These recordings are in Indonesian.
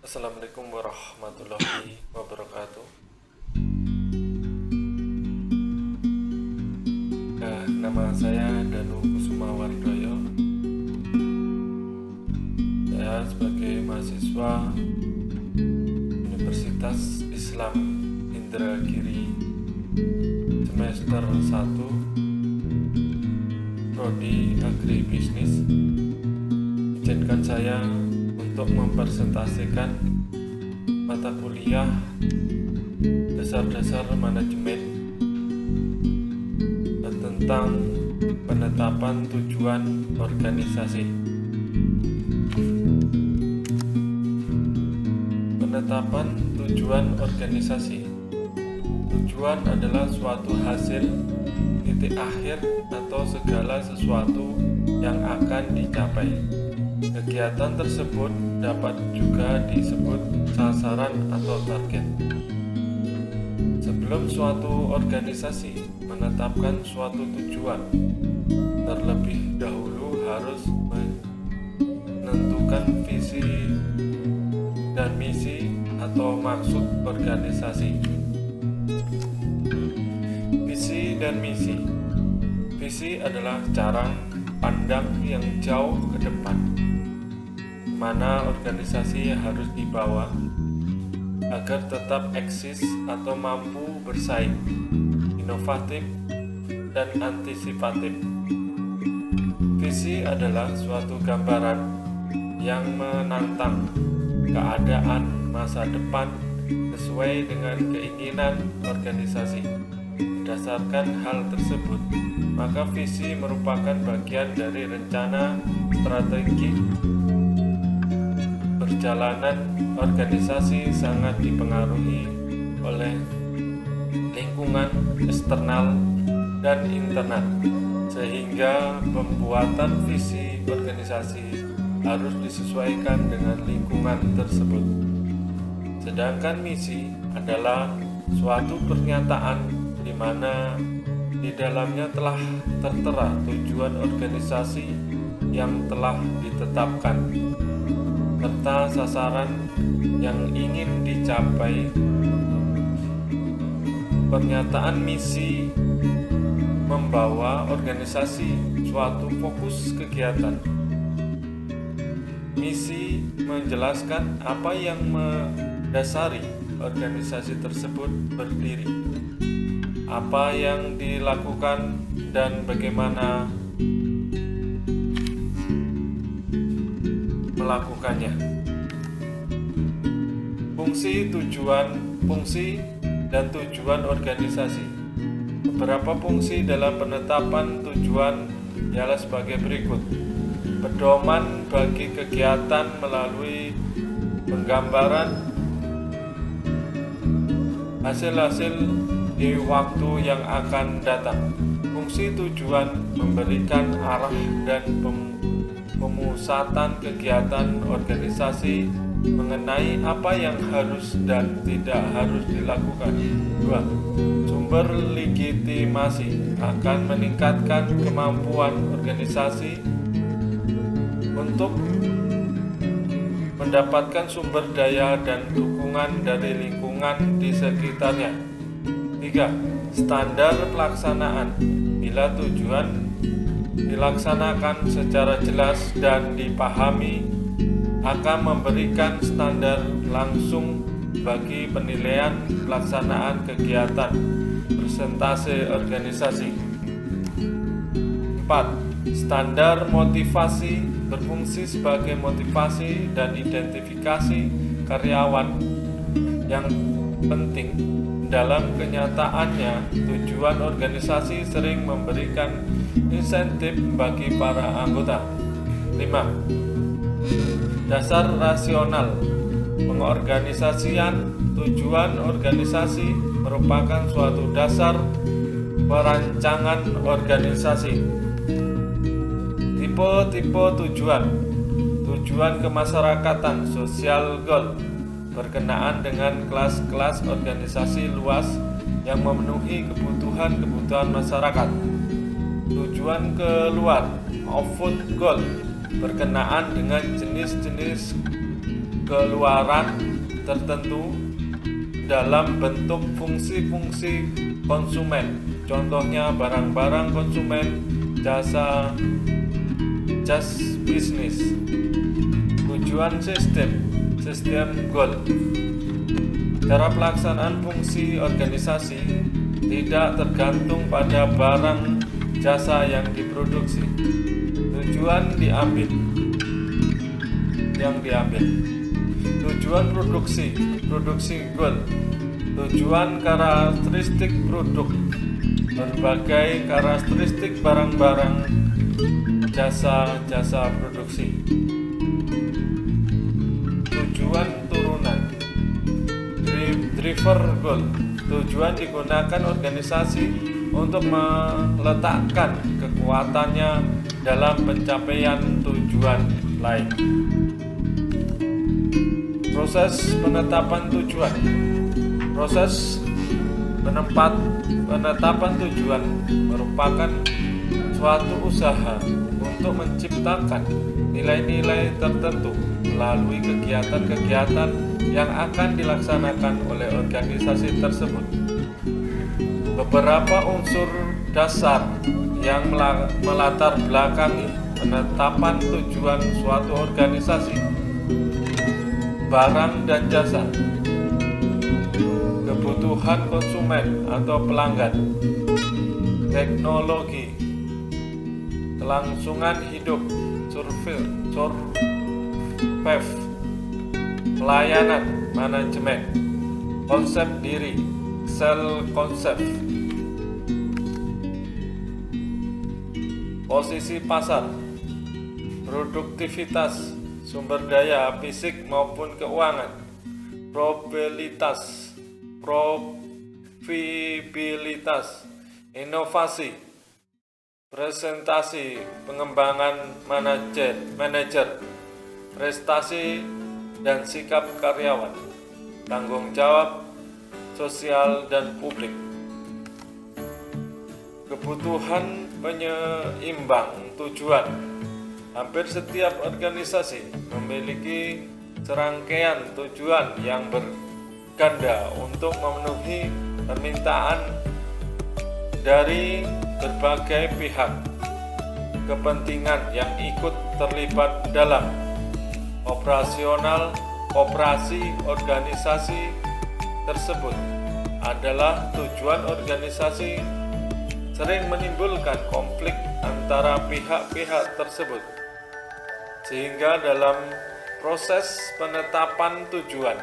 Assalamualaikum warahmatullahi wabarakatuh. Nama saya Danu Kusumawardoyo. Saya sebagai mahasiswa Universitas Islam Indragiri semester 1 Prodi Agribisnis. Izinkan saya untuk mempresentasikan mata kuliah dasar-dasar manajemen tentang penetapan tujuan organisasi. Penetapan tujuan organisasi. Tujuan adalah suatu hasil, titik akhir, atau segala sesuatu yang akan dicapai. Kegiatan tersebut dapat juga disebut sasaran atau target. Sebelum suatu organisasi menetapkan suatu tujuan, terlebih dahulu harus menentukan visi dan misi atau maksud organisasi. Visi dan misi. Visi adalah cara pandang yang jauh ke depan, mana organisasi harus dibawa agar tetap eksis atau mampu bersaing, inovatif, dan antisipatif. Visi adalah suatu gambaran yang menantang keadaan masa depan sesuai dengan keinginan organisasi. Berdasarkan hal tersebut, maka visi merupakan bagian dari rencana strategi. Perjalanan organisasi sangat dipengaruhi oleh lingkungan eksternal dan internal, sehingga pembuatan visi organisasi harus disesuaikan dengan lingkungan tersebut. Sedangkan misi adalah suatu pernyataan di mana di dalamnya telah tertera tujuan organisasi yang telah ditetapkan serta sasaran yang ingin dicapai. Pernyataan misi membawa organisasi suatu fokus kegiatan. Misi menjelaskan apa yang mendasari organisasi tersebut berdiri, apa yang dilakukan, dan bagaimana melakukannya. Fungsi dan tujuan organisasi. Beberapa fungsi dalam penetapan tujuan ialah sebagai berikut. Pedoman bagi kegiatan melalui penggambaran hasil-hasil di waktu yang akan datang. Fungsi tujuan memberikan arah dan pemusatan kegiatan organisasi mengenai apa yang harus dan tidak harus dilakukan. 2. Sumber legitimasi akan meningkatkan kemampuan organisasi untuk mendapatkan sumber daya dan dukungan dari lingkungan di sekitarnya. 3. Standar pelaksanaan. Bila tujuan dilaksanakan secara jelas dan dipahami, akan memberikan standar langsung bagi penilaian pelaksanaan kegiatan persentase organisasi. 4. Standar motivasi berfungsi sebagai motivasi dan identifikasi karyawan yang penting. Dalam kenyataannya, tujuan organisasi sering memberikan insentif bagi para anggota. 5. Dasar rasional. Pengorganisasian tujuan organisasi merupakan suatu dasar perancangan organisasi. Tipe-tipe tujuan. Tujuan kemasyarakatan social goal berkenaan dengan kelas-kelas organisasi luas yang memenuhi kebutuhan masyarakat. Tujuan keluar output goal berkenaan dengan jenis-jenis keluaran tertentu dalam bentuk fungsi-fungsi konsumen, contohnya barang-barang konsumen, jasa bisnis. Tujuan sistem goal. Cara pelaksanaan fungsi organisasi tidak tergantung pada barang jasa yang diproduksi. Tujuan Tujuan produksi goal. Tujuan karakteristik produk. Berbagai karakteristik barang-barang jasa produksi. Tujuan turunan. Driver goal. Tujuan digunakan organisasi untuk meletakkan kekuatannya dalam pencapaian tujuan lain. Proses penetapan tujuan. Proses penetapan tujuan merupakan suatu usaha untuk menciptakan nilai-nilai tertentu melalui kegiatan-kegiatan yang akan dilaksanakan oleh organisasi tersebut. Beberapa unsur dasar yang melatar belakangi penetapan tujuan suatu organisasi: barang dan jasa, kebutuhan konsumen atau pelanggan, teknologi, kelangsungan hidup, pelayanan, manajemen, konsep diri, self-konsep, posisi pasar, produktivitas, sumber daya fisik maupun keuangan, profibilitas, inovasi, presentasi, pengembangan manajer, prestasi dan sikap karyawan, tanggung jawab sosial dan publik. Kebutuhan penyeimbang tujuan. Hampir setiap organisasi memiliki serangkaian tujuan yang berganda untuk memenuhi permintaan dari berbagai pihak kepentingan yang ikut terlibat dalam operasi organisasi tersebut. Adalah tujuan organisasi sering menimbulkan konflik antara pihak-pihak tersebut, sehingga dalam proses penetapan tujuan,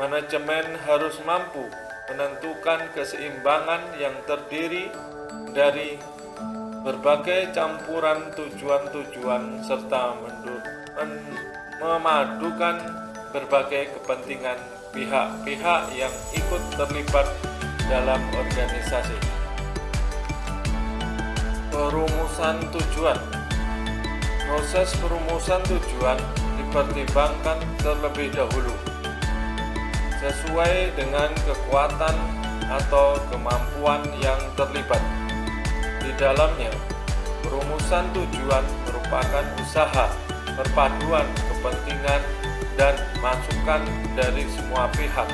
manajemen harus mampu menentukan keseimbangan yang terdiri dari berbagai campuran tujuan-tujuan serta memadukan berbagai kepentingan pihak-pihak yang ikut terlibat dalam organisasi. Perumusan tujuan. Proses perumusan tujuan dipertimbangkan terlebih dahulu sesuai dengan kekuatan atau kemampuan yang terlibat di dalamnya. Perumusan tujuan merupakan usaha perpaduan kepentingan dan masukan dari semua pihak,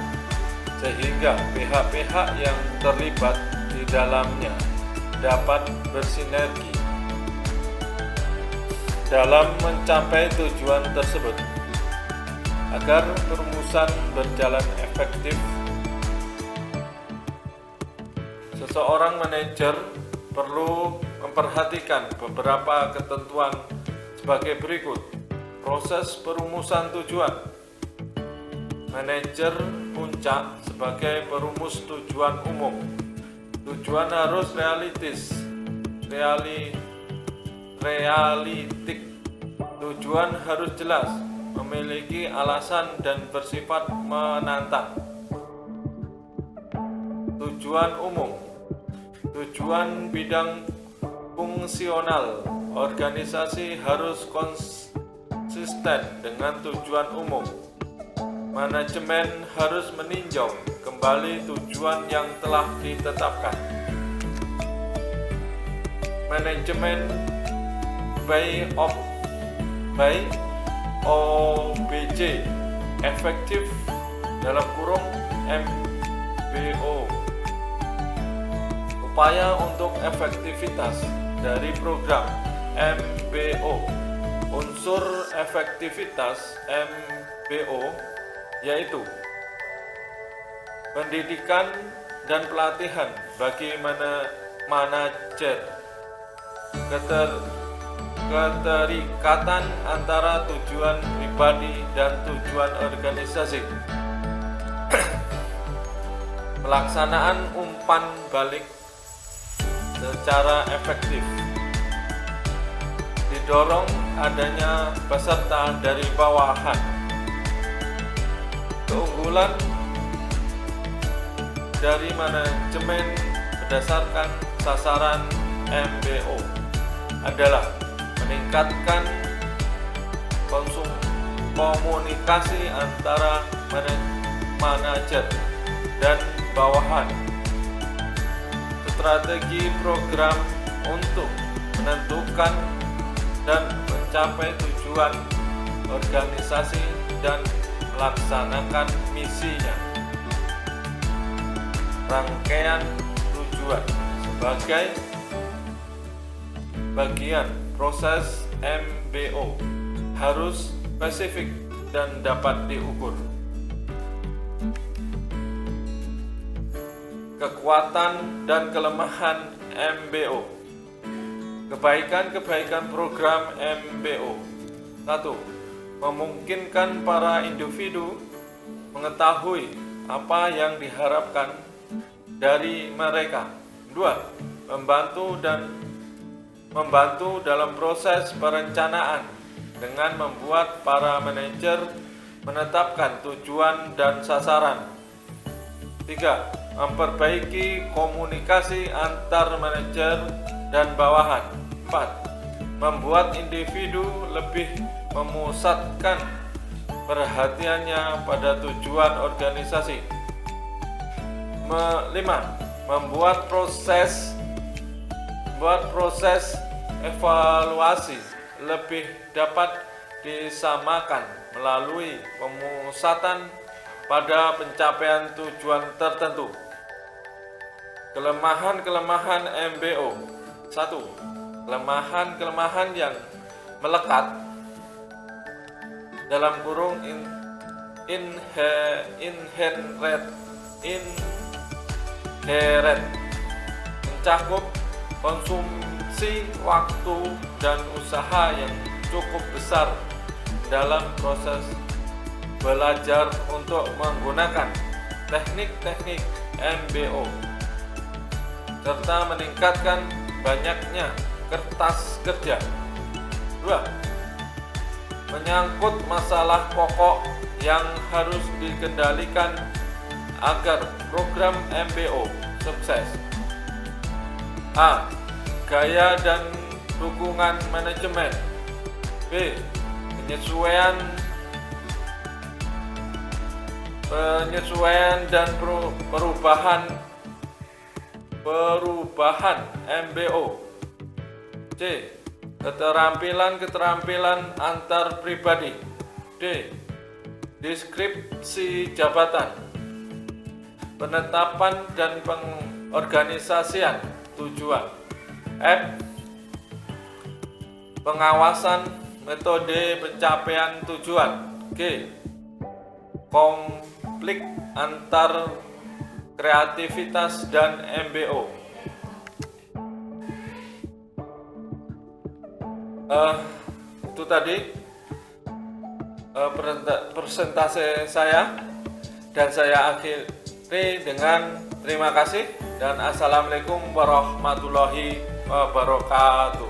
sehingga pihak-pihak yang terlibat di dalamnya dapat bersinergi dalam mencapai tujuan tersebut. Agar perumusan berjalan efektif, seseorang manajer perlu memperhatikan beberapa ketentuan sebagai berikut. Proses perumusan tujuan. Manajer puncak sebagai perumus tujuan umum. Tujuan harus realistik. Tujuan harus jelas, memiliki alasan dan bersifat menantang. Tujuan umum. Tujuan bidang fungsional. Organisasi harus konsisten dengan tujuan umum. Manajemen harus meninjau kembali tujuan yang telah ditetapkan. Manajemen by OBJ efektif dalam kurung MBO. Upaya untuk efektivitas dari program MBO. Unsur efektivitas MBO yaitu pendidikan dan pelatihan bagi manajer, keterikatan antara tujuan pribadi dan tujuan organisasi, pelaksanaan umpan balik secara efektif, didorong adanya peserta dari bawahan, keunggulan dari manajemen berdasarkan sasaran MBO adalah meningkatkan komunikasi antara manajer dan bawahan, strategi program untuk menentukan dan mencapai tujuan organisasi dan melaksanakan misinya, rangkaian tujuan sebagai bagian proses MBO harus spesifik dan dapat diukur. Kekuatan dan kelemahan MBO. Kebaikan-kebaikan program MBO. 1. Memungkinkan para individu mengetahui apa yang diharapkan dari mereka. 2. Membantu dalam proses perencanaan dengan membuat para manajer menetapkan tujuan dan sasaran. 3. Memperbaiki komunikasi antar manajer dan bawahan. 4. Membuat individu lebih memusatkan perhatiannya pada tujuan organisasi. 5. Membuat proses evaluasi lebih dapat disamakan melalui pemusatan pada pencapaian tujuan tertentu. Kelemahan-kelemahan MBO. 1. Kelemahan-kelemahan yang melekat dalam kurung inherent mencakup konsumsi waktu dan usaha yang cukup besar dalam proses belajar untuk menggunakan teknik-teknik MBO serta meningkatkan banyaknya kertas kerja. 2. Menyangkut masalah pokok yang harus dikendalikan agar program MBO sukses. A. Gaya dan dukungan manajemen. B. Penyesuaian dan perubahan MBO. C. Keterampilan antar pribadi. D. Deskripsi jabatan, penetapan dan pengorganisasian tujuan. F. Pengawasan metode pencapaian tujuan. G. Konflik antar kreativitas dan MBO. Itu tadi presentase saya, dan saya akhiri dengan terima kasih dan assalamualaikum warahmatullahi wabarakatuh.